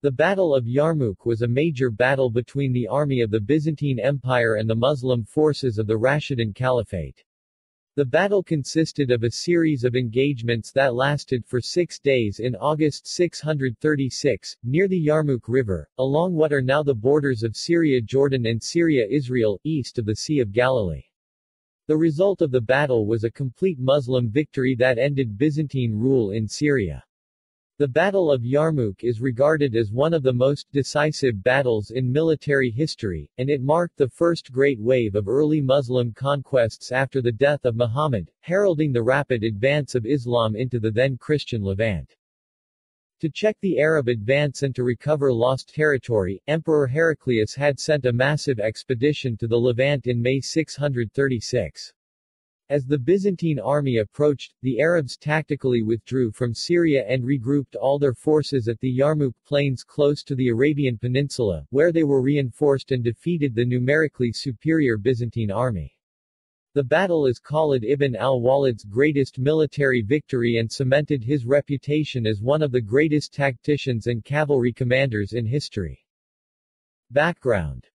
The Battle of Yarmouk was a major battle between the army of the Byzantine Empire and the Muslim forces of the Rashidun Caliphate. The battle consisted of a series of engagements that lasted for 6 days in August 636, near the Yarmouk River, along what are now the borders of Syria, Jordan and Syria-Israel, east of the Sea of Galilee. The result of the battle was a complete Muslim victory that ended Byzantine rule in Syria. The Battle of Yarmouk is regarded as one of the most decisive battles in military history, and it marked the first great wave of early Muslim conquests after the death of Muhammad, heralding the rapid advance of Islam into the then Christian Levant. To check the Arab advance and to recover lost territory, Emperor Heraclius had sent a massive expedition to the Levant in May 636. As the Byzantine army approached, the Arabs tactically withdrew from Syria and regrouped all their forces at the Yarmouk plains close to the Arabian Peninsula, where they were reinforced and defeated the numerically superior Byzantine army. The battle is Khalid ibn al-Walid's greatest military victory and cemented his reputation as one of the greatest tacticians and cavalry commanders in history. Background.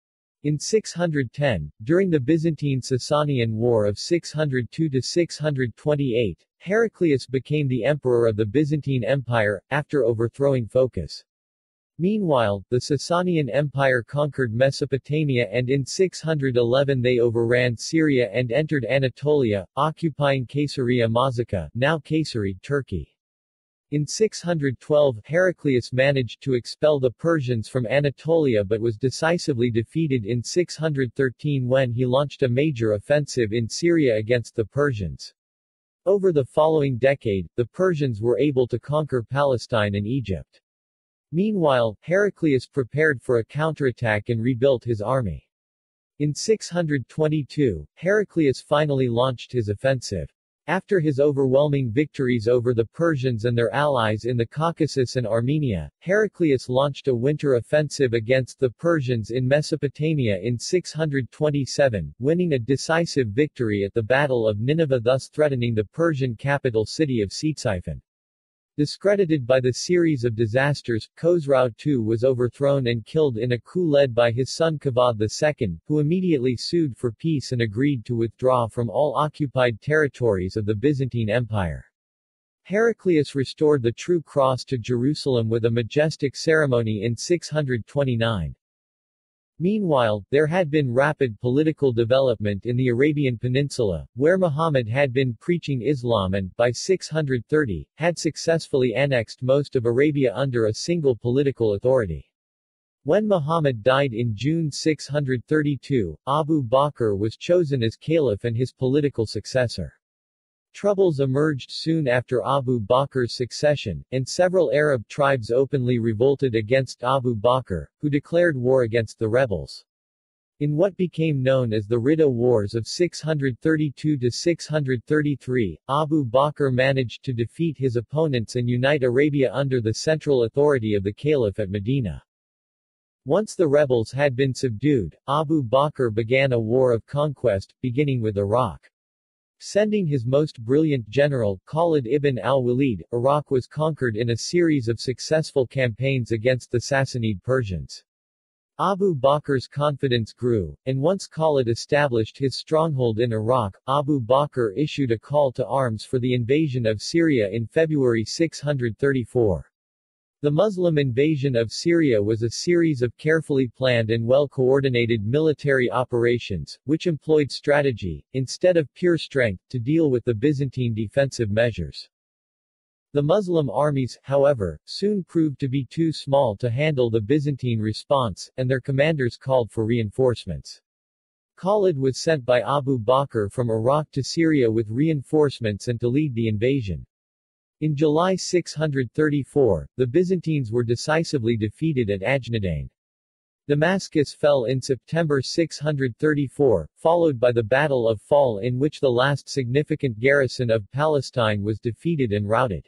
In 610, during the Byzantine Sasanian War of 602–628, Heraclius became the emperor of the Byzantine Empire, after overthrowing Phocas. Meanwhile, the Sasanian Empire conquered Mesopotamia and in 611 they overran Syria and entered Anatolia, occupying Caesarea Mazaca, now Kayseri, Turkey. In 612, Heraclius managed to expel the Persians from Anatolia but was decisively defeated in 613 when he launched a major offensive in Syria against the Persians. Over the following decade, the Persians were able to conquer Palestine and Egypt. Meanwhile, Heraclius prepared for a counterattack and rebuilt his army. In 622, Heraclius finally launched his offensive. After his overwhelming victories over the Persians and their allies in the Caucasus and Armenia, Heraclius launched a winter offensive against the Persians in Mesopotamia in 627, winning a decisive victory at the Battle of Nineveh, thus threatening the Persian capital city of Ctesiphon. Discredited by the series of disasters, Khosrow II was overthrown and killed in a coup led by his son Kavadh II, who immediately sued for peace and agreed to withdraw from all occupied territories of the Byzantine Empire. Heraclius restored the True Cross to Jerusalem with a majestic ceremony in 629. Meanwhile, there had been rapid political development in the Arabian Peninsula, where Muhammad had been preaching Islam and, by 630, had successfully annexed most of Arabia under a single political authority. When Muhammad died in June 632, Abu Bakr was chosen as caliph and his political successor. Troubles emerged soon after Abu Bakr's succession, and several Arab tribes openly revolted against Abu Bakr, who declared war against the rebels. In what became known as the Ridda Wars of 632–633, Abu Bakr managed to defeat his opponents and unite Arabia under the central authority of the caliph at Medina. Once the rebels had been subdued, Abu Bakr began a war of conquest, beginning with Iraq. Sending his most brilliant general, Khalid ibn al-Walid, Iraq was conquered in a series of successful campaigns against the Sassanid Persians. Abu Bakr's confidence grew, and once Khalid established his stronghold in Iraq, Abu Bakr issued a call to arms for the invasion of Syria in February 634. The Muslim invasion of Syria was a series of carefully planned and well-coordinated military operations, which employed strategy, instead of pure strength, to deal with the Byzantine defensive measures. The Muslim armies, however, soon proved to be too small to handle the Byzantine response, and their commanders called for reinforcements. Khalid was sent by Abu Bakr from Iraq to Syria with reinforcements and to lead the invasion. In July 634, the Byzantines were decisively defeated at Ajnadain. Damascus fell in September 634, followed by the Battle of Fall, in which the last significant garrison of Palestine was defeated and routed.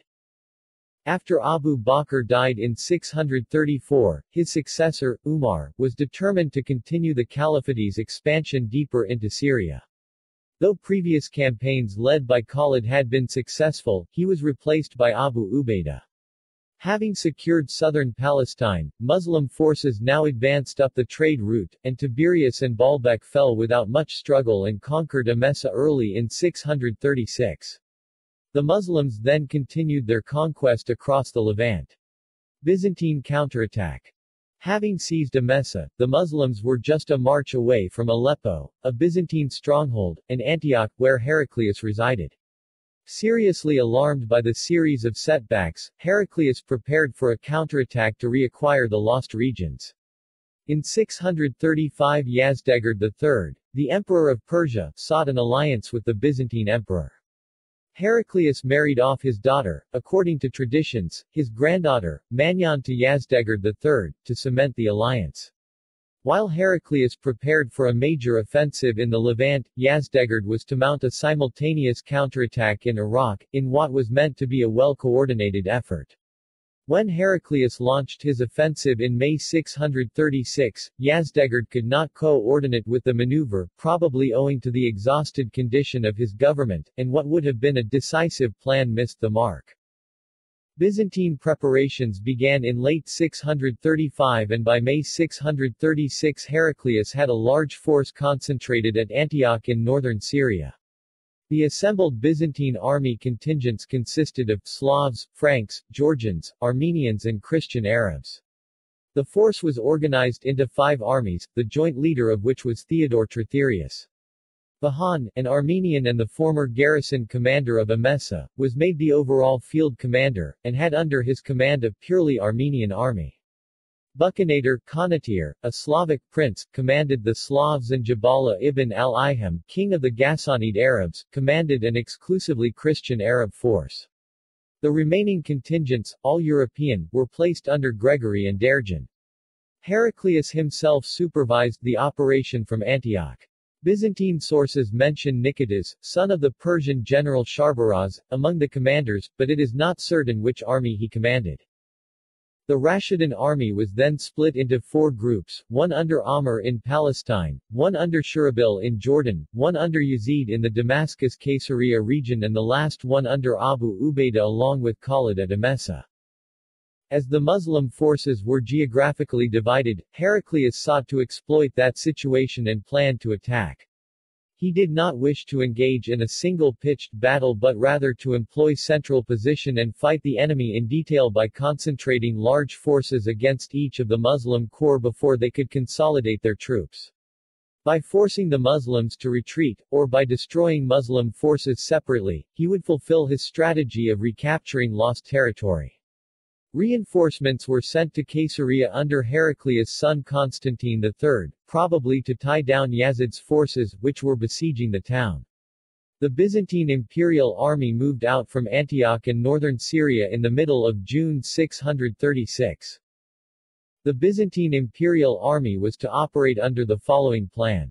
After Abu Bakr died in 634, his successor, Umar, was determined to continue the Caliphate's expansion deeper into Syria. Though previous campaigns led by Khalid had been successful, he was replaced by Abu Ubaidah. Having secured southern Palestine, Muslim forces now advanced up the trade route, and Tiberias and Baalbek fell without much struggle and conquered Emesa early in 636. The Muslims then continued their conquest across the Levant. Byzantine counterattack. Having seized Emesa, the Muslims were just a march away from Aleppo, a Byzantine stronghold, and Antioch, where Heraclius resided. Seriously alarmed by the series of setbacks, Heraclius prepared for a counterattack to reacquire the lost regions. In 635 Yazdegerd III, the Emperor of Persia, sought an alliance with the Byzantine Emperor. Heraclius married off his daughter, according to traditions, his granddaughter, Magnan to Yazdegerd III, to cement the alliance. While Heraclius prepared for a major offensive in the Levant, Yazdegerd was to mount a simultaneous counterattack in Iraq, in what was meant to be a well-coordinated effort. When Heraclius launched his offensive in May 636, Yazdegerd could not coordinate with the maneuver, probably owing to the exhausted condition of his government, and what would have been a decisive plan missed the mark. Byzantine preparations began in late 635 and by May 636 Heraclius had a large force concentrated at Antioch in northern Syria. The assembled Byzantine army contingents consisted of Slavs, Franks, Georgians, Armenians and Christian Arabs. The force was organized into 5 armies, the joint leader of which was Theodore Tritherius. Vahan, an Armenian and the former garrison commander of Emesa, was made the overall field commander, and had under his command a purely Armenian army. Bucanator, Conatir, a Slavic prince, commanded the Slavs and Jabala ibn al-Iham, king of the Ghassanid Arabs, commanded an exclusively Christian Arab force. The remaining contingents, all European, were placed under Gregory and Derjan. Heraclius himself supervised the operation from Antioch. Byzantine sources mention Nicetas, son of the Persian general Sharbaraz, among the commanders, but it is not certain which army he commanded. The Rashidun army was then split into 4 groups, one under Amr in Palestine, one under Shurabil in Jordan, one under Yazid in the Damascus-Caesarea region and the last one under Abu Ubaidah along with Khalid at Emesa. As the Muslim forces were geographically divided, Heraclius sought to exploit that situation and planned to attack. He did not wish to engage in a single-pitched battle but rather to employ central position and fight the enemy in detail by concentrating large forces against each of the Muslim corps before they could consolidate their troops. By forcing the Muslims to retreat, or by destroying Muslim forces separately, he would fulfill his strategy of recapturing lost territory. Reinforcements were sent to Caesarea under Heraclius' son Constantine III, probably to tie down Yazid's forces, which were besieging the town. The Byzantine imperial army moved out from Antioch in northern Syria in the middle of June 636. The Byzantine imperial army was to operate under the following plan.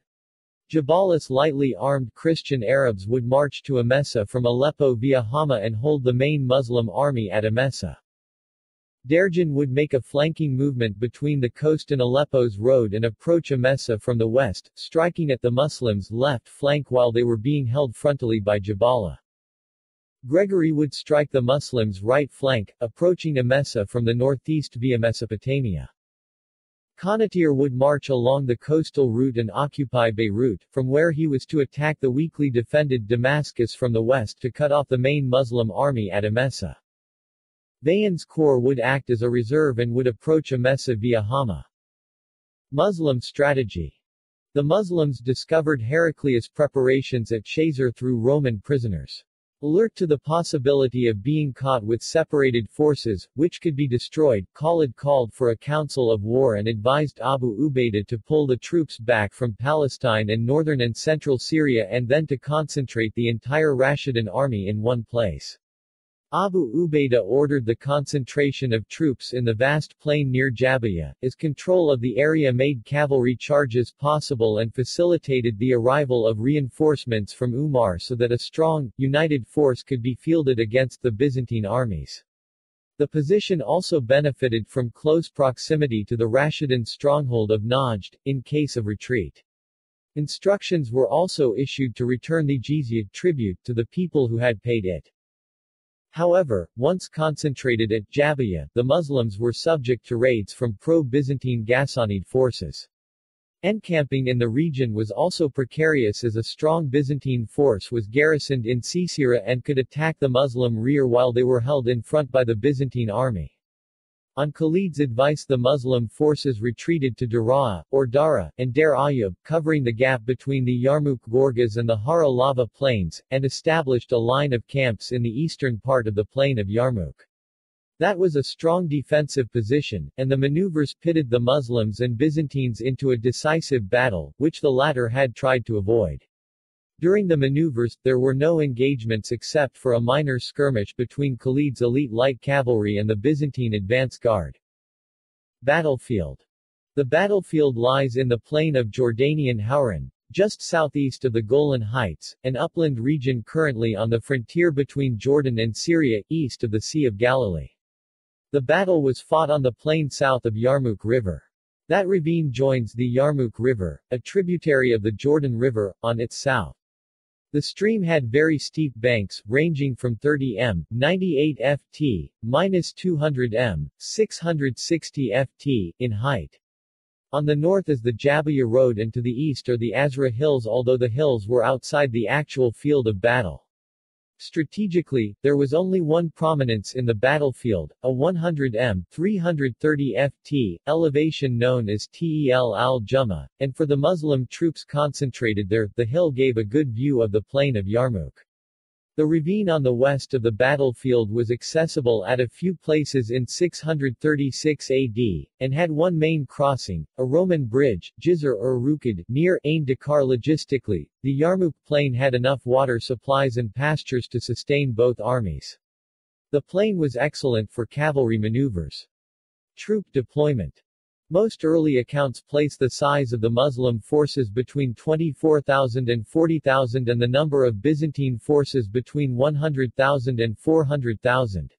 Jabalis lightly armed Christian Arabs would march to Emesa from Aleppo via Hama and hold the main Muslim army at Emesa. Derjan would make a flanking movement between the coast and Aleppo's road and approach Emesa from the west, striking at the Muslims' left flank while they were being held frontally by Jabala. Gregory would strike the Muslims' right flank, approaching Emesa from the northeast via Mesopotamia. Conatir would march along the coastal route and occupy Beirut, from where he was to attack the weakly defended Damascus from the west to cut off the main Muslim army at Emesa. Vayan's corps would act as a reserve and would approach Emesa via Hama. Muslim strategy. The Muslims discovered Heraclius' preparations at Shazar through Roman prisoners. Alert to the possibility of being caught with separated forces, which could be destroyed, Khalid called for a council of war and advised Abu Ubaidah to pull the troops back from Palestine and northern and central Syria and then to concentrate the entire Rashidun army in one place. Abu Ubaidah ordered the concentration of troops in the vast plain near Jabalia, as control of the area made cavalry charges possible and facilitated the arrival of reinforcements from Umar so that a strong, united force could be fielded against the Byzantine armies. The position also benefited from close proximity to the Rashidun stronghold of Najd, in case of retreat. Instructions were also issued to return the jizya tribute to the people who had paid it. However, once concentrated at Jabiya, the Muslims were subject to raids from pro-Byzantine Ghassanid forces. Encamping in the region was also precarious as a strong Byzantine force was garrisoned in Caesarea and could attack the Muslim rear while they were held in front by the Byzantine army. On Khalid's advice, the Muslim forces retreated to Daraa, or Dara, and Dar Ayub, covering the gap between the Yarmouk Gorgas and the Hara lava plains, and established a line of camps in the eastern part of the plain of Yarmouk. That was a strong defensive position, and the maneuvers pitted the Muslims and Byzantines into a decisive battle, which the latter had tried to avoid. During the maneuvers, there were no engagements except for a minor skirmish between Khalid's elite light cavalry and the Byzantine advance guard. Battlefield. The battlefield lies in the plain of Jordanian Hauran, just southeast of the Golan Heights, an upland region currently on the frontier between Jordan and Syria, east of the Sea of Galilee. The battle was fought on the plain south of Yarmouk River. That ravine joins the Yarmouk River, a tributary of the Jordan River, on its south. The stream had very steep banks, ranging from 30 m, 98 ft, minus 200 m, 660 ft, in height. On the north is the Jabiya Road and to the east are the Azra Hills, although the hills were outside the actual field of battle. Strategically, there was only one prominence in the battlefield, a 100 m, 330 ft, elevation known as Tel al-Jumma, and for the Muslim troops concentrated there, the hill gave a good view of the plain of Yarmouk. The ravine on the west of the battlefield was accessible at a few places in 636 AD, and had one main crossing, a Roman bridge, Jizr or Rukid, near Ain Dakar. Logistically, the Yarmouk plain had enough water supplies and pastures to sustain both armies. The plain was excellent for cavalry maneuvers. Troop deployment. Most early accounts place the size of the Muslim forces between 24,000 and 40,000 and the number of Byzantine forces between 100,000 and 400,000.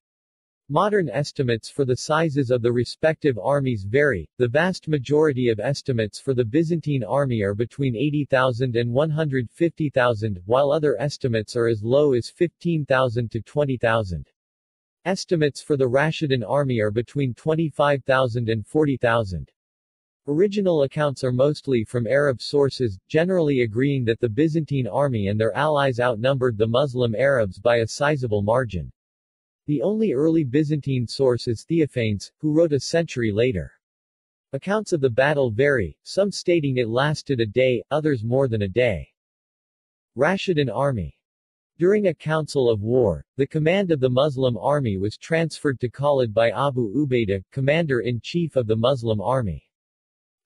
Modern estimates for the sizes of the respective armies vary. The vast majority of estimates for the Byzantine army are between 80,000 and 150,000, while other estimates are as low as 15,000 to 20,000. Estimates for the Rashidun army are between 25,000 and 40,000. Original accounts are mostly from Arab sources, generally agreeing that the Byzantine army and their allies outnumbered the Muslim Arabs by a sizable margin. The only early Byzantine source is Theophanes, who wrote a century later. Accounts of the battle vary, some stating it lasted a day, others more than a day. Rashidun army. During a council of war, the command of the Muslim army was transferred to Khalid by Abu Ubaidah, commander-in-chief of the Muslim army.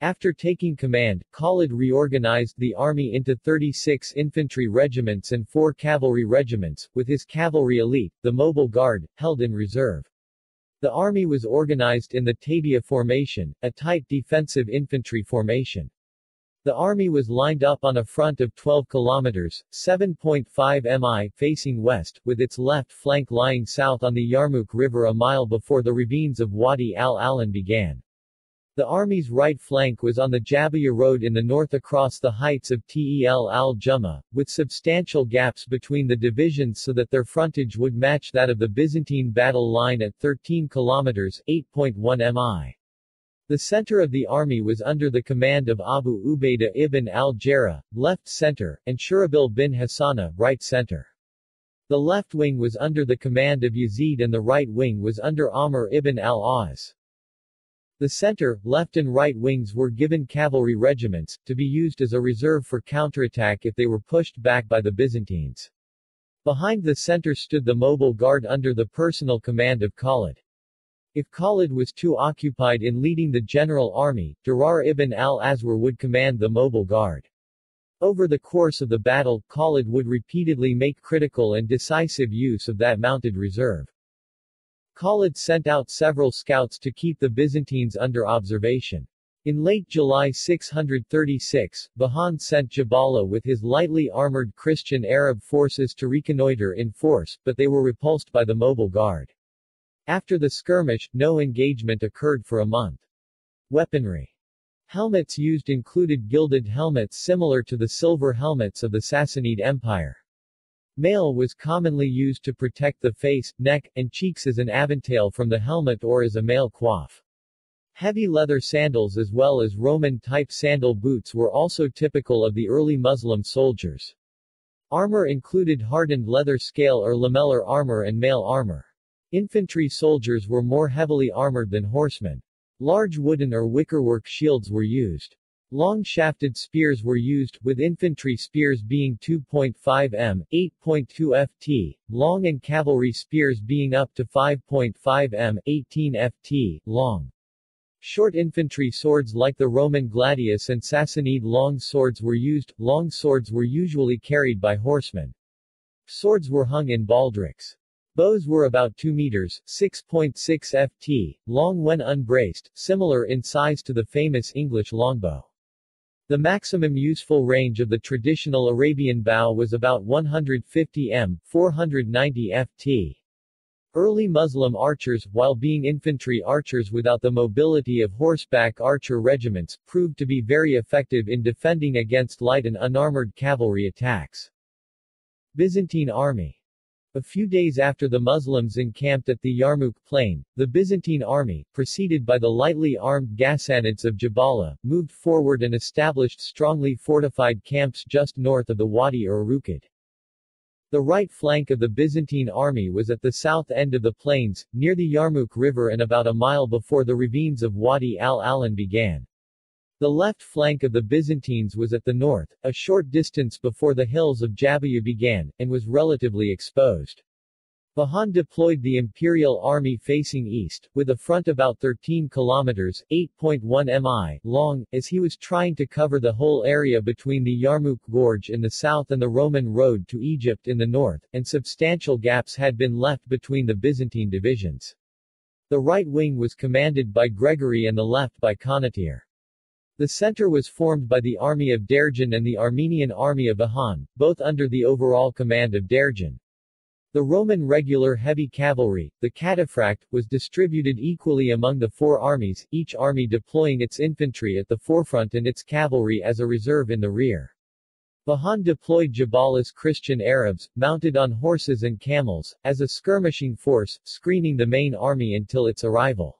After taking command, Khalid reorganized the army into 36 infantry regiments and 4 cavalry regiments, with his cavalry elite, the Mobile Guard, held in reserve. The army was organized in the Tabia formation, a tight defensive infantry formation. The army was lined up on a front of 12 kilometers, 7.5 mi, facing west, with its left flank lying south on the Yarmouk River a mile before the ravines of Wadi al-Alan began. The army's right flank was on the Jabiya Road in the north across the heights of Tel al-Jumma, with substantial gaps between the divisions so that their frontage would match that of the Byzantine battle line at 13 kilometers, 8.1 mi. The center of the army was under the command of Abu Ubaidah ibn al-Jarrah, left center, and Shurabil bin Hassana, right center. The left wing was under the command of Yazid and the right wing was under Amr ibn al-As. The center, left and right wings were given cavalry regiments, to be used as a reserve for counterattack if they were pushed back by the Byzantines. Behind the center stood the Mobile Guard under the personal command of Khalid. If Khalid was too occupied in leading the general army, Durar ibn al-Azwar would command the Mobile Guard. Over the course of the battle, Khalid would repeatedly make critical and decisive use of that mounted reserve. Khalid sent out several scouts to keep the Byzantines under observation. In late July 636, Bahan sent Jabala with his lightly armored Christian Arab forces to reconnoiter in force, but they were repulsed by the Mobile Guard. After the skirmish, no engagement occurred for a month. Weaponry. Helmets used included gilded helmets similar to the silver helmets of the Sassanid Empire. Mail was commonly used to protect the face, neck, and cheeks as an aventail from the helmet or as a mail coif. Heavy leather sandals as well as Roman-type sandal boots were also typical of the early Muslim soldiers. Armor included hardened leather scale or lamellar armor and mail armor. Infantry soldiers were more heavily armored than horsemen. Large wooden or wickerwork shields were used. Long-shafted spears were used, with infantry spears being 2.5 m, 8.2 ft, long and cavalry spears being up to 5.5 m, 18 ft, long. Short infantry swords like the Roman gladius and Sassanid long swords were used. Long swords were usually carried by horsemen. Swords were hung in baldricks. Bows were about 2 meters, 6.6 ft, long when unbraced, similar in size to the famous English longbow. The maximum useful range of the traditional Arabian bow was about 150 m, 490 ft. Early Muslim archers, while being infantry archers without the mobility of horseback archer regiments, proved to be very effective in defending against light and unarmored cavalry attacks. Byzantine army. A few days after the Muslims encamped at the Yarmouk plain, the Byzantine army, preceded by the lightly armed Ghassanids of Jabala, moved forward and established strongly fortified camps just north of the Wadi Urukid. The right flank of the Byzantine army was at the south end of the plains, near the Yarmouk River and about a mile before the ravines of Wadi al-Alan began. The left flank of the Byzantines was at the north, a short distance before the hills of Jabayu began, and was relatively exposed. Vahan deployed the imperial army facing east, with a front about 13 kilometers, 8.1 mi, long, as he was trying to cover the whole area between the Yarmouk Gorge in the south and the Roman road to Egypt in the north, and substantial gaps had been left between the Byzantine divisions. The right wing was commanded by Gregory and the left by Conatir. The center was formed by the army of Derjan and the Armenian army of Vahan, both under the overall command of Derjan. The Roman regular heavy cavalry, the cataphract, was distributed equally among the four armies, each army deploying its infantry at the forefront and its cavalry as a reserve in the rear. Vahan deployed Jabala's Christian Arabs, mounted on horses and camels, as a skirmishing force, screening the main army until its arrival.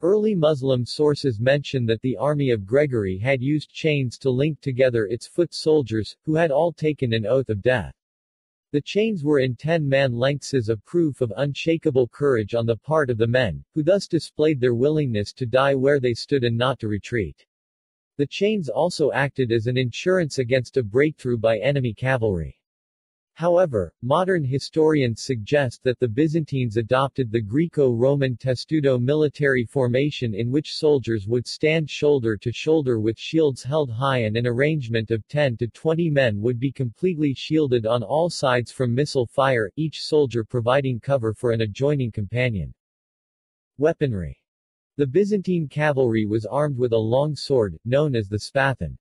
Early Muslim sources mention that the army of Gregory had used chains to link together its foot soldiers, who had all taken an oath of death. The chains were in 10-man lengths as a proof of unshakable courage on the part of the men, who thus displayed their willingness to die where they stood and not to retreat. The chains also acted as an insurance against a breakthrough by enemy cavalry. However, modern historians suggest that the Byzantines adopted the Greco-Roman testudo military formation in which soldiers would stand shoulder to shoulder with shields held high and an arrangement of 10 to 20 men would be completely shielded on all sides from missile fire, each soldier providing cover for an adjoining companion. Weaponry. The Byzantine cavalry was armed with a long sword, known as the spathon.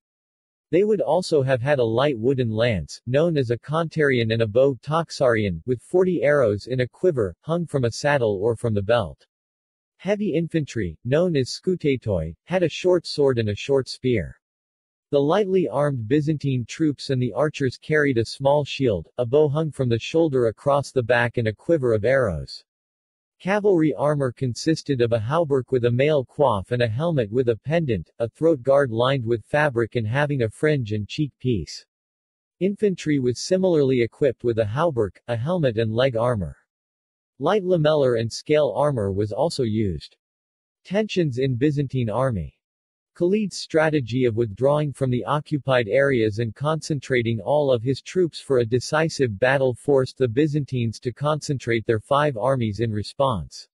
They would also have had a light wooden lance, known as a kontarion, and a bow toxarion, with 40 arrows in a quiver, hung from a saddle or from the belt. Heavy infantry, known as skoutatoi, had a short sword and a short spear. The lightly armed Byzantine troops and the archers carried a small shield, a bow hung from the shoulder across the back and a quiver of arrows. Cavalry armor consisted of a hauberk with a mail coif and a helmet with a pendant, a throat guard lined with fabric and having a fringe and cheek piece. Infantry was similarly equipped with a hauberk, a helmet and leg armor. Light lamellar and scale armor was also used. Tensions in Byzantine army. Khalid's strategy of withdrawing from the occupied areas and concentrating all of his troops for a decisive battle forced the Byzantines to concentrate their 5 armies in response.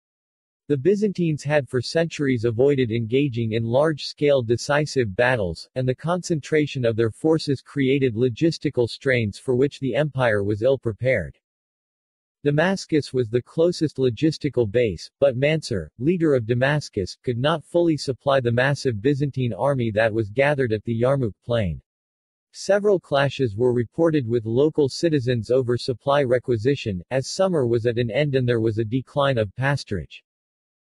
The Byzantines had for centuries avoided engaging in large-scale decisive battles, and the concentration of their forces created logistical strains for which the empire was ill-prepared. Damascus was the closest logistical base, but Mansur, leader of Damascus, could not fully supply the massive Byzantine army that was gathered at the Yarmouk plain. Several clashes were reported with local citizens over supply requisition, as summer was at an end and there was a decline of pasturage.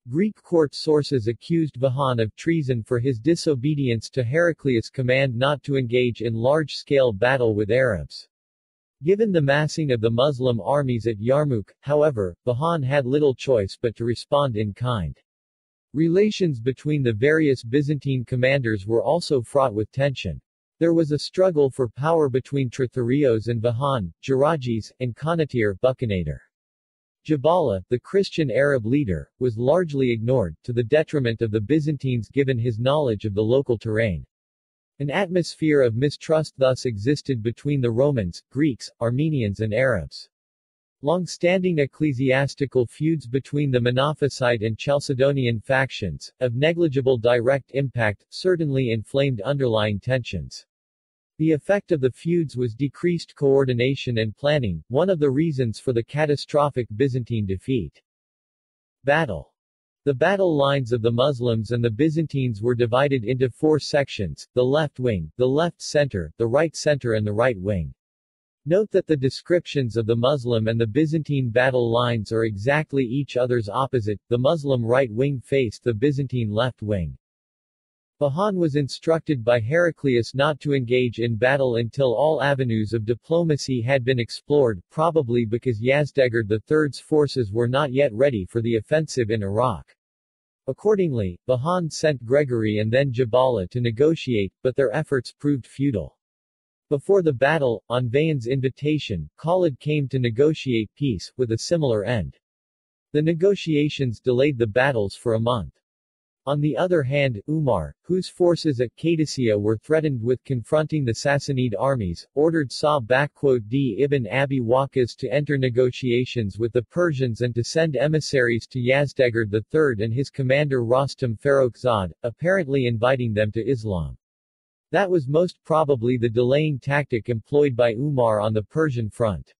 Greek court sources accused Vahan of treason for his disobedience to Heraclius' command not to engage in large-scale battle with Arabs. Given the massing of the Muslim armies at Yarmouk, however, Vahan had little choice but to respond in kind. Relations between the various Byzantine commanders were also fraught with tension. There was a struggle for power between Trithyrios and Vahan, Jaragis, and Conatir, Buccinator. Jabala, the Christian Arab leader, was largely ignored, to the detriment of the Byzantines given his knowledge of the local terrain. An atmosphere of mistrust thus existed between the Romans, Greeks, Armenians and Arabs. Long-standing ecclesiastical feuds between the Monophysite and Chalcedonian factions, of negligible direct impact, certainly inflamed underlying tensions. The effect of the feuds was decreased coordination and planning, one of the reasons for the catastrophic Byzantine defeat. Battle. The battle lines of the Muslims and the Byzantines were divided into four sections: the left wing, the left center, the right center and the right wing. Note that the descriptions of the Muslim and the Byzantine battle lines are exactly each other's opposite. The Muslim right wing faced the Byzantine left wing. Vahan was instructed by Heraclius not to engage in battle until all avenues of diplomacy had been explored, probably because Yazdegerd III's forces were not yet ready for the offensive in Iraq. Accordingly, Vahan sent Gregory and then Jabala to negotiate, but their efforts proved futile. Before the battle, on Vahan's invitation, Khalid came to negotiate peace, with a similar end. The negotiations delayed the battles for a month. On the other hand, Umar, whose forces at Qadisiyah were threatened with confronting the Sassanid armies, ordered Sa'd ibn Abi Waqqas to enter negotiations with the Persians and to send emissaries to Yazdegerd III and his commander Rostam Farrokhzad, apparently inviting them to Islam. That was most probably the delaying tactic employed by Umar on the Persian front.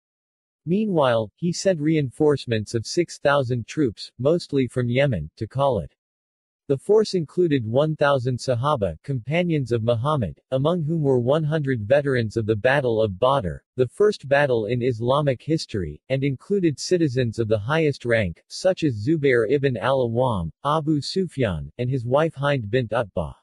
Meanwhile, he sent reinforcements of 6,000 troops, mostly from Yemen, to Khalid. The force included 1,000 Sahaba, companions of Muhammad, among whom were 100 veterans of the Battle of Badr, the first battle in Islamic history, and included citizens of the highest rank, such as Zubair ibn al-Awwam, Abu Sufyan, and his wife Hind bint Utbah.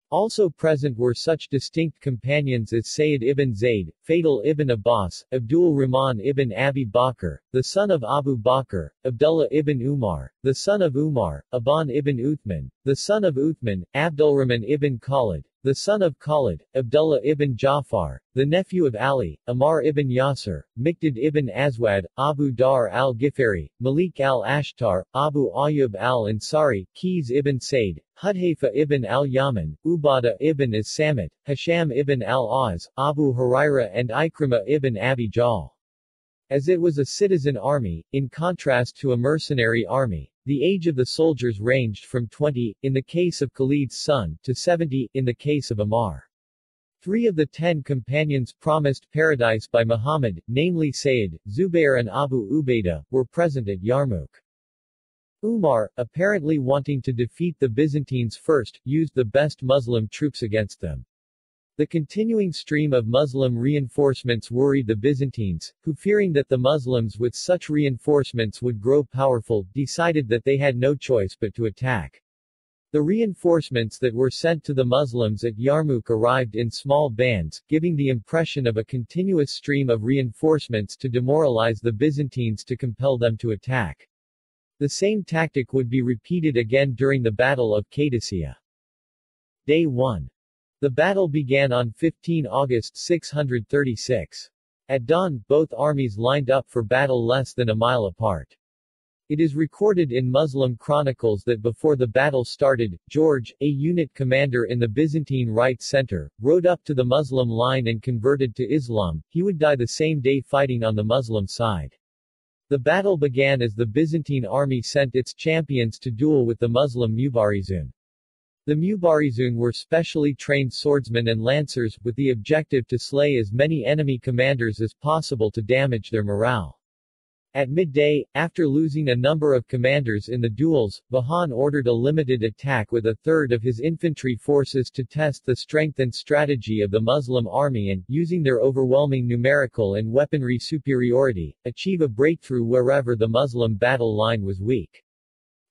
Also present were such distinct companions as Sayyid ibn Zayd, Fadl ibn Abbas, Abdul Rahman ibn Abi Bakr, the son of Abu Bakr, Abdullah ibn Umar, the son of Umar, Aban ibn Uthman, the son of Uthman, Abdulrahman ibn Khalid, the son of Khalid, Abdullah ibn Ja'far, the nephew of Ali, Ammar ibn Yasir, Miqdad ibn Aswad, Abu Dar al-Ghifari, Malik al-Ashtar, Abu Ayyub al-Ansari, Qiz ibn Said, Hudhayfa ibn al-Yaman, Ubadah ibn as-Samit, Hisham ibn al-Az, Abu Huraira and Ikrimah ibn Abi Jahl. As it was a citizen army, in contrast to a mercenary army, the age of the soldiers ranged from 20, in the case of Khalid's son, to 70, in the case of Ammar. 3 of the 10 companions promised paradise by Muhammad, namely Sayyid, Zubair and Abu Ubaidah, were present at Yarmouk. Umar, apparently wanting to defeat the Byzantines first, used the best Muslim troops against them. The continuing stream of Muslim reinforcements worried the Byzantines, who, fearing that the Muslims with such reinforcements would grow powerful, decided that they had no choice but to attack. The reinforcements that were sent to the Muslims at Yarmouk arrived in small bands, giving the impression of a continuous stream of reinforcements to demoralize the Byzantines to compel them to attack. The same tactic would be repeated again during the Battle of Qadisiyah. Day 1. The battle began on 15 August 636. At dawn, both armies lined up for battle less than a mile apart. It is recorded in Muslim chronicles that before the battle started, George, a unit commander in the Byzantine right center, rode up to the Muslim line and converted to Islam. He would die the same day fighting on the Muslim side. The battle began as the Byzantine army sent its champions to duel with the Muslim Mubarizun. The Mubarizun were specially trained swordsmen and lancers, with the objective to slay as many enemy commanders as possible to damage their morale. At midday, after losing a number of commanders in the duels, Vahan ordered a limited attack with a third of his infantry forces to test the strength and strategy of the Muslim army and, using their overwhelming numerical and weaponry superiority, achieve a breakthrough wherever the Muslim battle line was weak.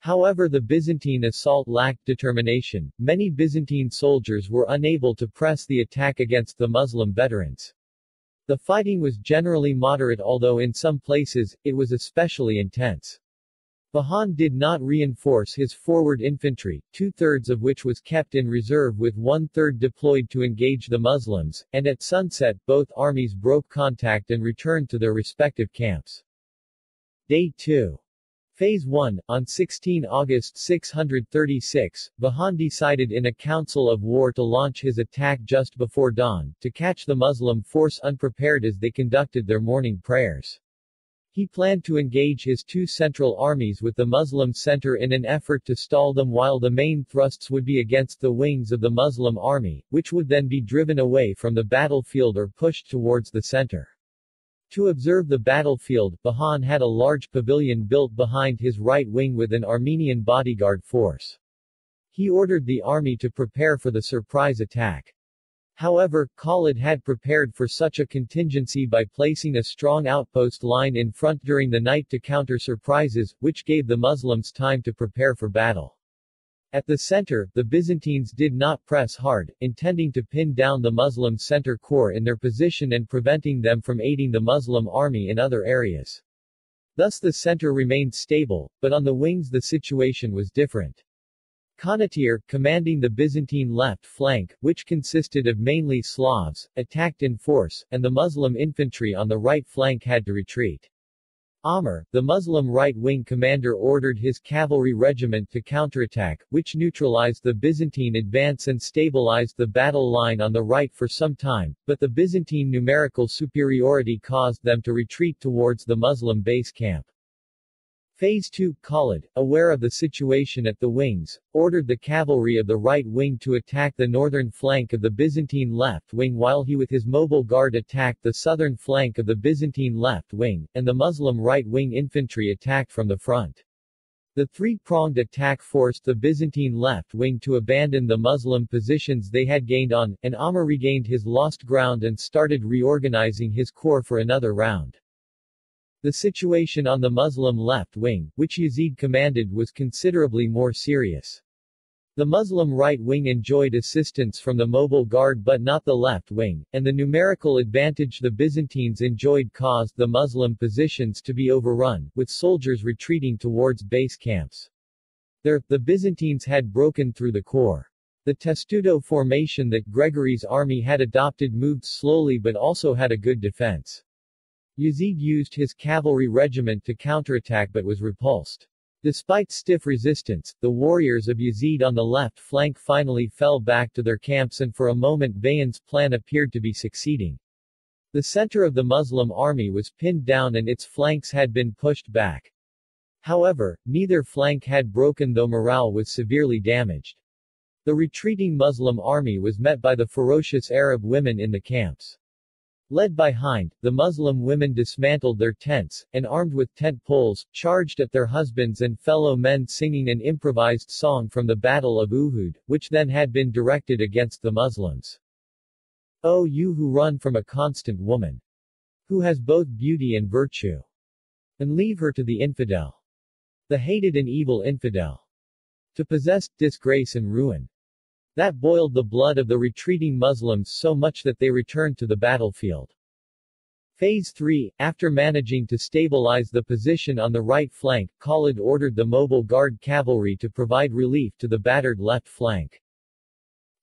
However, the Byzantine assault lacked determination. Many Byzantine soldiers were unable to press the attack against the Muslim veterans. The fighting was generally moderate, although in some places, it was especially intense. Vahan did not reinforce his forward infantry, two-thirds of which was kept in reserve with one-third deployed to engage the Muslims, and at sunset both armies broke contact and returned to their respective camps. Day 2. Phase 1. On 16 August 636, Vahan decided in a council of war to launch his attack just before dawn, to catch the Muslim force unprepared as they conducted their morning prayers. He planned to engage his two central armies with the Muslim center in an effort to stall them, while the main thrusts would be against the wings of the Muslim army, which would then be driven away from the battlefield or pushed towards the center. To observe the battlefield, Vahan had a large pavilion built behind his right wing with an Armenian bodyguard force. He ordered the army to prepare for the surprise attack. However, Khalid had prepared for such a contingency by placing a strong outpost line in front during the night to counter surprises, which gave the Muslims time to prepare for battle. At the center, the Byzantines did not press hard, intending to pin down the Muslim center corps in their position and preventing them from aiding the Muslim army in other areas. Thus the center remained stable, but on the wings the situation was different. Kanatir, commanding the Byzantine left flank, which consisted of mainly Slavs, attacked in force, and the Muslim infantry on the right flank had to retreat. Amr, the Muslim right-wing commander, ordered his cavalry regiment to counterattack, which neutralized the Byzantine advance and stabilized the battle line on the right for some time, but the Byzantine numerical superiority caused them to retreat towards the Muslim base camp. Phase 2. Khalid, aware of the situation at the wings, ordered the cavalry of the right wing to attack the northern flank of the Byzantine left wing, while he with his mobile guard attacked the southern flank of the Byzantine left wing, and the Muslim right wing infantry attacked from the front. The three-pronged attack forced the Byzantine left wing to abandon the Muslim positions they had gained on, and Amr regained his lost ground and started reorganizing his corps for another round. The situation on the Muslim left wing, which Yazid commanded, was considerably more serious. The Muslim right wing enjoyed assistance from the mobile guard but not the left wing, and the numerical advantage the Byzantines enjoyed caused the Muslim positions to be overrun, with soldiers retreating towards base camps. There, the Byzantines had broken through the core. The testudo formation that Gregory's army had adopted moved slowly but also had a good defense. Yazid used his cavalry regiment to counterattack but was repulsed. Despite stiff resistance, the warriors of Yazid on the left flank finally fell back to their camps, and for a moment Bayan's plan appeared to be succeeding. The center of the Muslim army was pinned down and its flanks had been pushed back. However, neither flank had broken, though morale was severely damaged. The retreating Muslim army was met by the ferocious Arab women in the camps. Led by Hind, the Muslim women dismantled their tents, and armed with tent poles, charged at their husbands and fellow men, singing an improvised song from the Battle of Uhud, which then had been directed against the Muslims. O you who run from a constant woman, who has both beauty and virtue, and leave her to the infidel, the hated and evil infidel, to possess disgrace and ruin. That boiled the blood of the retreating Muslims so much that they returned to the battlefield. Phase 3. After managing to stabilize the position on the right flank, Khalid ordered the mobile guard cavalry to provide relief to the battered left flank.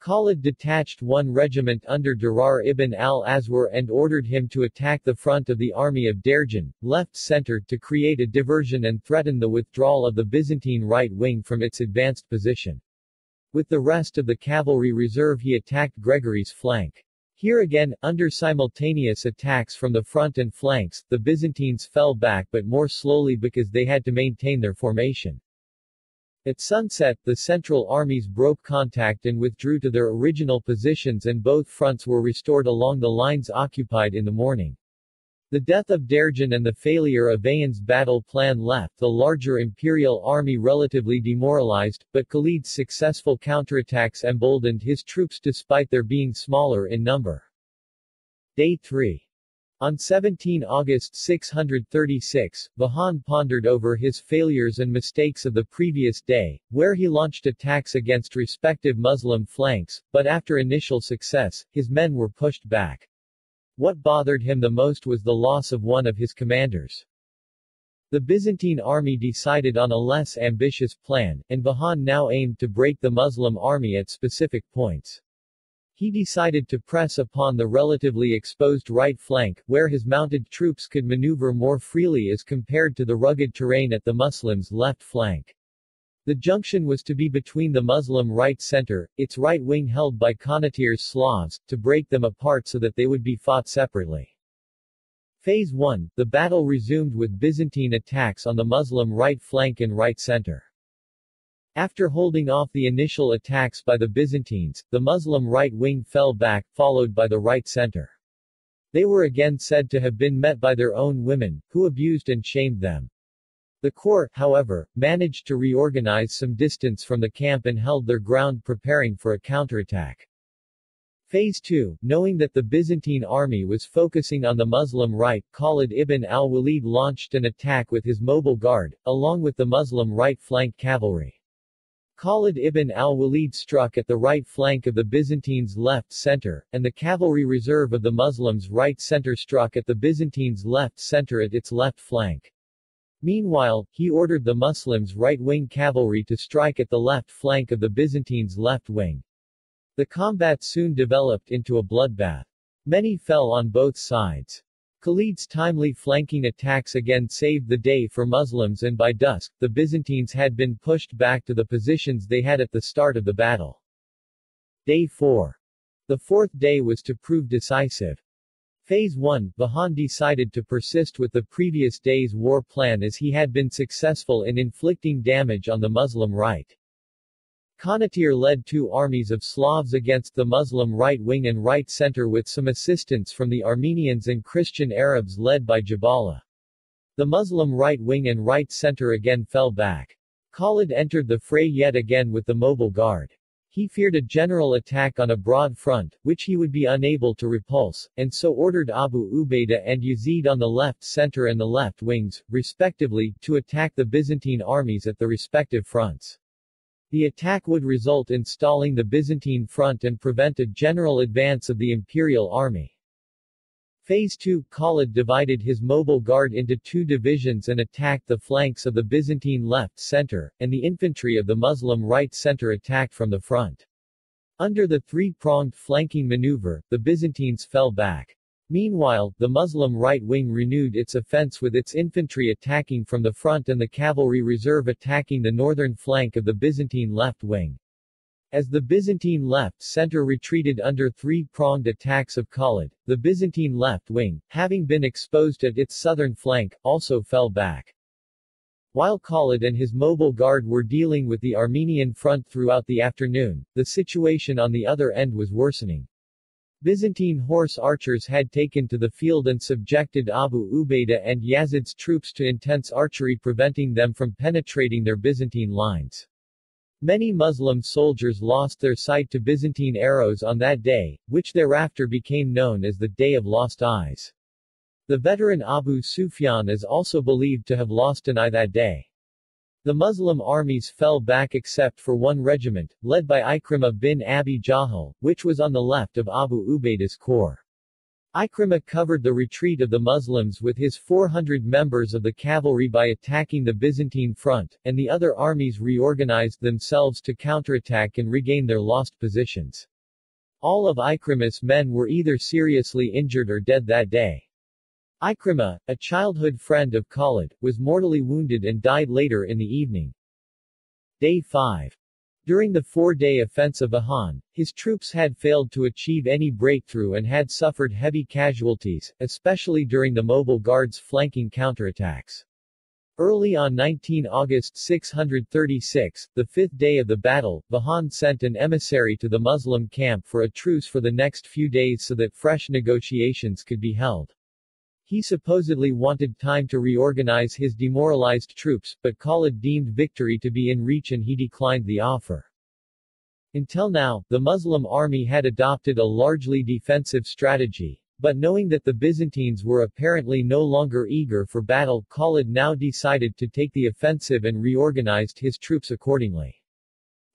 Khalid detached one regiment under Durar ibn al-Azwar and ordered him to attack the front of the army of Derjan, left center, to create a diversion and threaten the withdrawal of the Byzantine right wing from its advanced position. With the rest of the cavalry reserve he attacked Gregory's flank. Here again, under simultaneous attacks from the front and flanks, the Byzantines fell back but more slowly because they had to maintain their formation. At sunset, the central armies broke contact and withdrew to their original positions, and both fronts were restored along the lines occupied in the morning. The death of Derjan and the failure of Bayan's battle plan left the larger imperial army relatively demoralized, but Khalid's successful counterattacks emboldened his troops despite their being smaller in number. Day 3. On 17 August 636, Vahan pondered over his failures and mistakes of the previous day, where he launched attacks against respective Muslim flanks, but after initial success, his men were pushed back. What bothered him the most was the loss of one of his commanders. The Byzantine army decided on a less ambitious plan, and Vahan now aimed to break the Muslim army at specific points. He decided to press upon the relatively exposed right flank, where his mounted troops could maneuver more freely as compared to the rugged terrain at the Muslims' left flank. The junction was to be between the Muslim right center, its right wing held by Conatear's Slavs, to break them apart so that they would be fought separately. Phase 1, the battle resumed with Byzantine attacks on the Muslim right flank and right center. After holding off the initial attacks by the Byzantines, the Muslim right wing fell back, followed by the right center. They were again said to have been met by their own women, who abused and shamed them. The corps, however, managed to reorganize some distance from the camp and held their ground preparing for a counterattack. Phase 2, knowing that the Byzantine army was focusing on the Muslim right, Khalid ibn al-Walid launched an attack with his mobile guard, along with the Muslim right flank cavalry. Khalid ibn al-Walid struck at the right flank of the Byzantines' left center, and the cavalry reserve of the Muslims' right center struck at the Byzantines' left center at its left flank. Meanwhile, he ordered the Muslims' right-wing cavalry to strike at the left flank of the Byzantines' left wing. The combat soon developed into a bloodbath. Many fell on both sides. Khalid's timely flanking attacks again saved the day for Muslims, and by dusk, the Byzantines had been pushed back to the positions they had at the start of the battle. Day 4. The fourth day was to prove decisive. Phase 1, Vahan decided to persist with the previous day's war plan as he had been successful in inflicting damage on the Muslim right. Conatear led two armies of Slavs against the Muslim right wing and right center with some assistance from the Armenians and Christian Arabs led by Jabala. The Muslim right wing and right center again fell back. Khalid entered the fray yet again with the mobile guard. He feared a general attack on a broad front, which he would be unable to repulse, and so ordered Abu Ubaidah and Yazid on the left center and the left wings, respectively, to attack the Byzantine armies at the respective fronts. The attack would result in stalling the Byzantine front and prevent a general advance of the imperial army. Phase 2, Khalid divided his mobile guard into two divisions and attacked the flanks of the Byzantine left center, and the infantry of the Muslim right center attacked from the front. Under the three-pronged flanking maneuver, the Byzantines fell back. Meanwhile, the Muslim right wing renewed its offense with its infantry attacking from the front and the cavalry reserve attacking the northern flank of the Byzantine left wing. As the Byzantine left center retreated under three-pronged attacks of Khalid, the Byzantine left wing, having been exposed at its southern flank, also fell back. While Khalid and his mobile guard were dealing with the Armenian front throughout the afternoon, the situation on the other end was worsening. Byzantine horse archers had taken to the field and subjected Abu Ubaidah and Yazid's troops to intense archery, preventing them from penetrating their Byzantine lines. Many Muslim soldiers lost their sight to Byzantine arrows on that day, which thereafter became known as the Day of Lost Eyes. The veteran Abu Sufyan is also believed to have lost an eye that day. The Muslim armies fell back except for one regiment, led by Ikrimah bin Abi Jahal, which was on the left of Abu Ubaidah's corps. Ikrimah covered the retreat of the Muslims with his 400 members of the cavalry by attacking the Byzantine front, and the other armies reorganized themselves to counterattack and regain their lost positions. All of Ikrimah's men were either seriously injured or dead that day. Ikrimah, a childhood friend of Khalid, was mortally wounded and died later in the evening. Day 5. During the four-day offense of Vahan, his troops had failed to achieve any breakthrough and had suffered heavy casualties, especially during the mobile guard's flanking counterattacks. Early on 19 August 636, the fifth day of the battle, Vahan sent an emissary to the Muslim camp for a truce for the next few days so that fresh negotiations could be held. He supposedly wanted time to reorganize his demoralized troops, but Khalid deemed victory to be in reach and he declined the offer. Until now, the Muslim army had adopted a largely defensive strategy, But knowing that the Byzantines were apparently no longer eager for battle, Khalid now decided to take the offensive and reorganized his troops accordingly.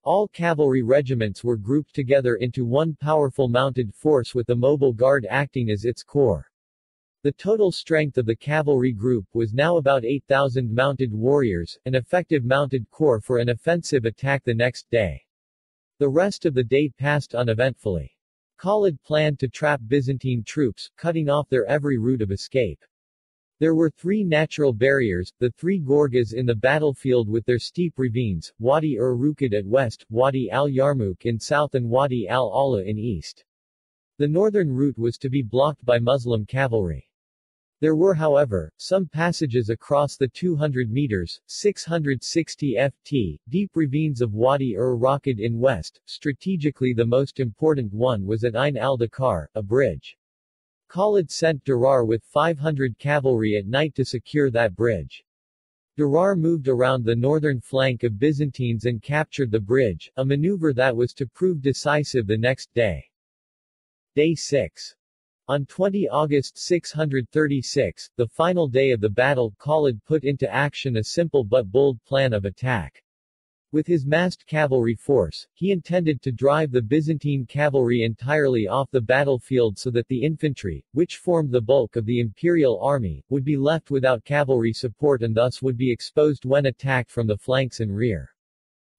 All cavalry regiments were grouped together into one powerful mounted force with the mobile guard acting as its core. The total strength of the cavalry group was now about 8,000 mounted warriors, an effective mounted corps for an offensive attack the next day. The rest of the day passed uneventfully. Khalid planned to trap Byzantine troops, cutting off their every route of escape. There were three natural barriers, the three gorges in the battlefield with their steep ravines, Wadi Rukid at west, Wadi al-Yarmouk in south and Wadi al-Ala in east. The northern route was to be blocked by Muslim cavalry. There were however, some passages across the 200 meters, 660 ft, deep ravines of Wadi Rukid in west. Strategically the most important one was at Ain al-Dakar, a bridge. Khalid sent Durar with 500 cavalry at night to secure that bridge. Durar moved around the northern flank of Byzantines and captured the bridge, a maneuver that was to prove decisive the next day. Day 6. On 20 August 636, the final day of the battle, Khalid put into action a simple but bold plan of attack. With his massed cavalry force, he intended to drive the Byzantine cavalry entirely off the battlefield so that the infantry, which formed the bulk of the imperial army, would be left without cavalry support and thus would be exposed when attacked from the flanks and rear.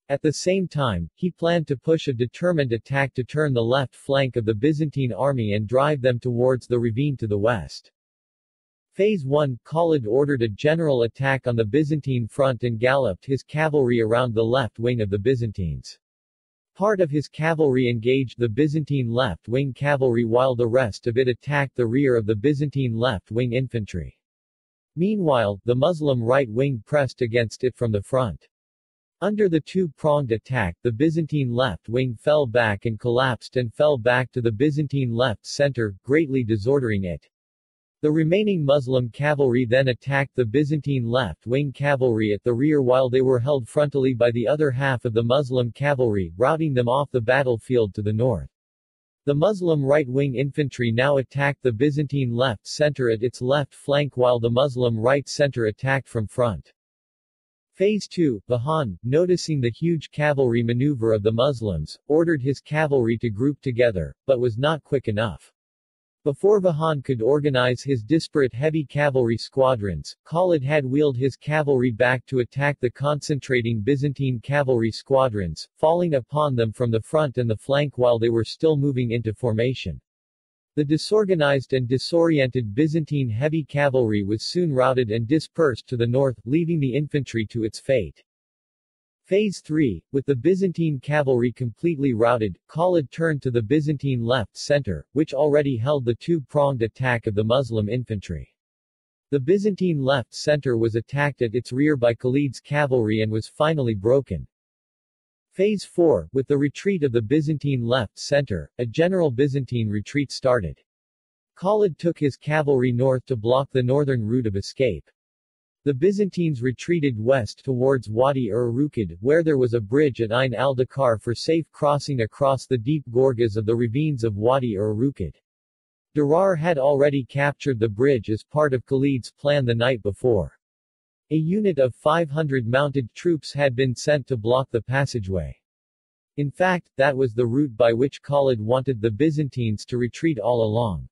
At the same time, he planned to push a determined attack to turn the left flank of the Byzantine army and drive them towards the ravine to the west. Phase 1, Khalid ordered a general attack on the Byzantine front and galloped his cavalry around the left wing of the Byzantines. Part of his cavalry engaged the Byzantine left wing cavalry while the rest of it attacked the rear of the Byzantine left wing infantry. Meanwhile, the Muslim right wing pressed against it from the front. Under the two-pronged attack, the Byzantine left wing fell back and collapsed and fell back to the Byzantine left center, greatly disordering it. The remaining Muslim cavalry then attacked the Byzantine left wing cavalry at the rear while they were held frontally by the other half of the Muslim cavalry, routing them off the battlefield to the north. The Muslim right-wing infantry now attacked the Byzantine left center at its left flank while the Muslim right center attacked from front. Phase 2, Vahan, noticing the huge cavalry maneuver of the Muslims, ordered his cavalry to group together, but was not quick enough. Before Vahan could organize his disparate heavy cavalry squadrons, Khalid had wheeled his cavalry back to attack the concentrating Byzantine cavalry squadrons, falling upon them from the front and the flank while they were still moving into formation. The disorganized and disoriented Byzantine heavy cavalry was soon routed and dispersed to the north, leaving the infantry to its fate. Phase 3, with the Byzantine cavalry completely routed, Khalid turned to the Byzantine left center, which already held the two-pronged attack of the Muslim infantry. The Byzantine left center was attacked at its rear by Khalid's cavalry and was finally broken. Phase 4, with the retreat of the Byzantine left center, a general Byzantine retreat started. Khalid took his cavalry north to block the northern route of escape. The Byzantines retreated west towards Wadi Rukid, where there was a bridge at Ain al-Dakar for safe crossing across the deep gorges of the ravines of Wadi Rukid. Durar had already captured the bridge as part of Khalid's plan the night before. A unit of 500 mounted troops had been sent to block the passageway. In fact, that was the route by which Khalid wanted the Byzantines to retreat all along.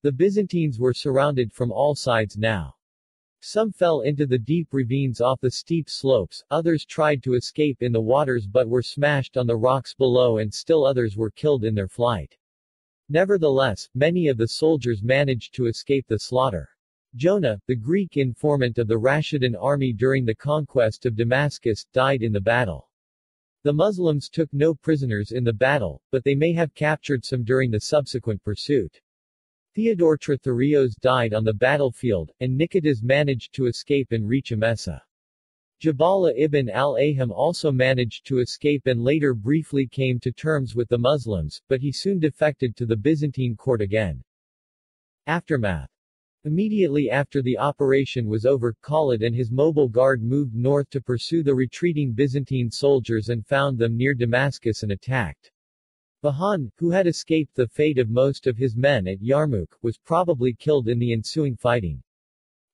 The Byzantines were surrounded from all sides now. Some fell into the deep ravines off the steep slopes, others tried to escape in the waters but were smashed on the rocks below and still others were killed in their flight. Nevertheless, many of the soldiers managed to escape the slaughter. Jonah, the Greek informant of the Rashidun army during the conquest of Damascus, died in the battle. The Muslims took no prisoners in the battle, but they may have captured some during the subsequent pursuit. Theodore Tritherios died on the battlefield, and Nicetas managed to escape and reach Emesa. Jabala ibn al-Aham also managed to escape and later briefly came to terms with the Muslims, but he soon defected to the Byzantine court again. Aftermath. Immediately after the operation was over, Khalid and his mobile guard moved north to pursue the retreating Byzantine soldiers and found them near Damascus and attacked. Vahan, who had escaped the fate of most of his men at Yarmouk, was probably killed in the ensuing fighting.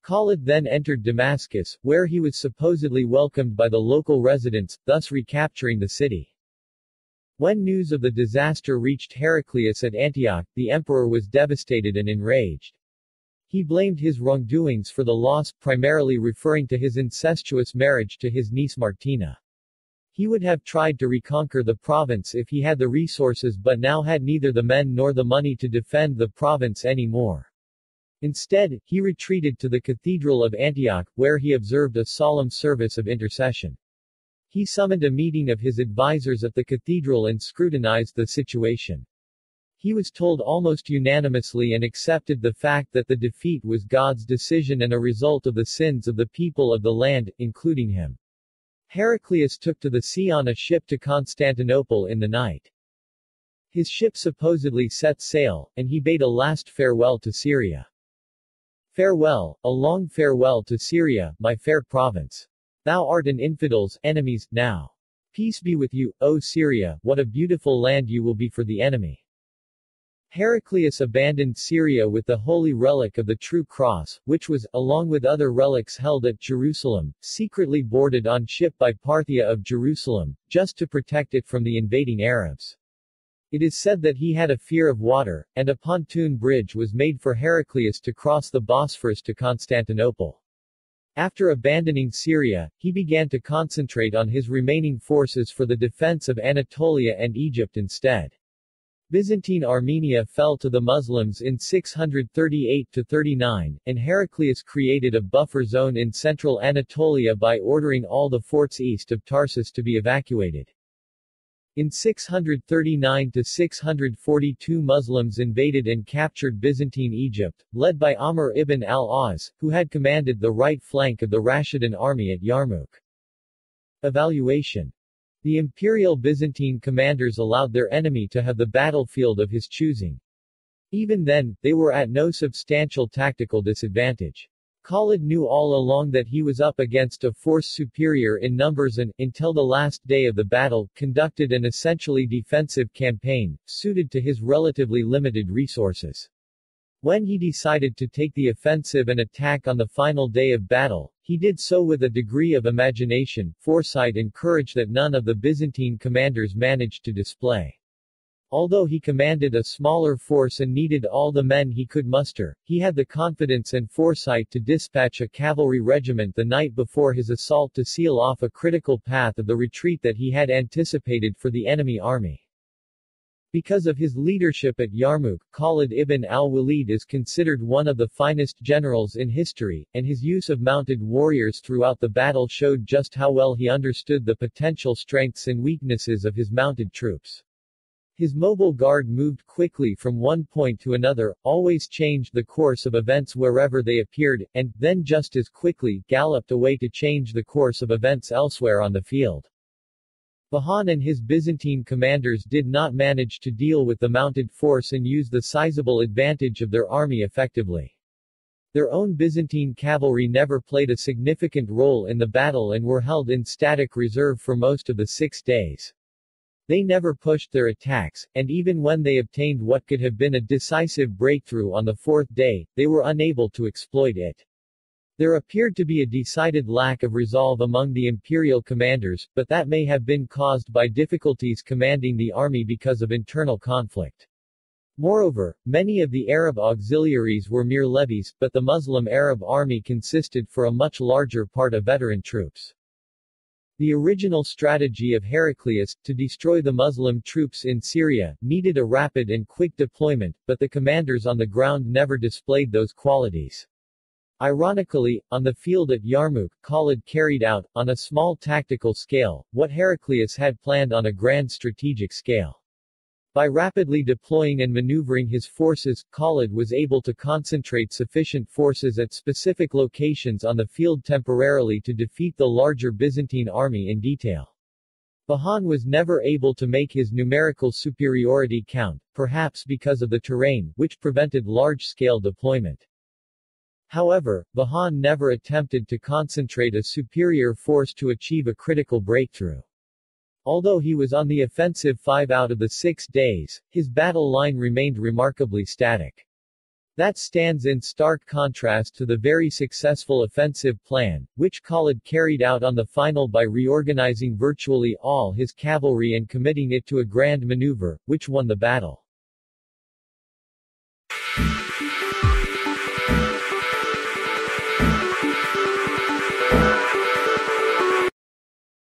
Khalid then entered Damascus, where he was supposedly welcomed by the local residents, thus recapturing the city. When news of the disaster reached Heraclius at Antioch, the emperor was devastated and enraged. He blamed his wrongdoings for the loss, primarily referring to his incestuous marriage to his niece Martina. He would have tried to reconquer the province if he had the resources but now had neither the men nor the money to defend the province anymore. Instead, he retreated to the Cathedral of Antioch, where he observed a solemn service of intercession. He summoned a meeting of his advisors at the cathedral and scrutinized the situation. He was told almost unanimously and accepted the fact that the defeat was God's decision and a result of the sins of the people of the land, including him. Heraclius took to the sea on a ship to Constantinople in the night. His ship supposedly set sail, and he bade a last farewell to Syria. Farewell, a long farewell to Syria, my fair province. Thou art an infidel's enemies, now. Peace be with you, O Syria, what a beautiful land you will be for the enemy. Heraclius abandoned Syria with the holy relic of the true cross, which was, along with other relics held at Jerusalem, secretly boarded on ship by Parthia of Jerusalem, just to protect it from the invading Arabs. It is said that he had a fear of water, and a pontoon bridge was made for Heraclius to cross the Bosphorus to Constantinople. After abandoning Syria, he began to concentrate on his remaining forces for the defense of Anatolia and Egypt instead. Byzantine Armenia fell to the Muslims in 638–39, and Heraclius created a buffer zone in central Anatolia by ordering all the forts east of Tarsus to be evacuated. In 639–642 Muslims invaded and captured Byzantine Egypt, led by Amr ibn al-As, who had commanded the right flank of the Rashidun army at Yarmouk. Evaluation. The imperial Byzantine commanders allowed their enemy to have the battlefield of his choosing. Even then, they were at no substantial tactical disadvantage. Khalid knew all along that he was up against a force superior in numbers and, until the last day of the battle, conducted an essentially defensive campaign, suited to his relatively limited resources. When he decided to take the offensive and attack on the final day of battle, he did so with a degree of imagination, foresight and courage that none of the Byzantine commanders managed to display. Although he commanded a smaller force and needed all the men he could muster, he had the confidence and foresight to dispatch a cavalry regiment the night before his assault to seal off a critical path of the retreat that he had anticipated for the enemy army. Because of his leadership at Yarmouk, Khalid ibn al-Walid is considered one of the finest generals in history, and his use of mounted warriors throughout the battle showed just how well he understood the potential strengths and weaknesses of his mounted troops. His mobile guard moved quickly from one point to another, always changed the course of events wherever they appeared, and, then just as quickly, galloped away to change the course of events elsewhere on the field. Vahan and his Byzantine commanders did not manage to deal with the mounted force and use the sizable advantage of their army effectively. Their own Byzantine cavalry never played a significant role in the battle and were held in static reserve for most of the 6 days. They never pushed their attacks, and even when they obtained what could have been a decisive breakthrough on the 4th day, they were unable to exploit it. There appeared to be a decided lack of resolve among the imperial commanders, but that may have been caused by difficulties commanding the army because of internal conflict. Moreover, many of the Arab auxiliaries were mere levies, but the Muslim Arab army consisted for a much larger part of veteran troops. The original strategy of Heraclius, to destroy the Muslim troops in Syria, needed a rapid and quick deployment, but the commanders on the ground never displayed those qualities. Ironically, on the field at Yarmouk, Khalid carried out, on a small tactical scale, what Heraclius had planned on a grand strategic scale. By rapidly deploying and maneuvering his forces, Khalid was able to concentrate sufficient forces at specific locations on the field temporarily to defeat the larger Byzantine army in detail. Vahan was never able to make his numerical superiority count, perhaps because of the terrain, which prevented large-scale deployment. However, Vahan never attempted to concentrate a superior force to achieve a critical breakthrough. Although he was on the offensive 5 out of the 6 days, his battle line remained remarkably static. That stands in stark contrast to the very successful offensive plan, which Khalid carried out on the final by reorganizing virtually all his cavalry and committing it to a grand maneuver, which won the battle.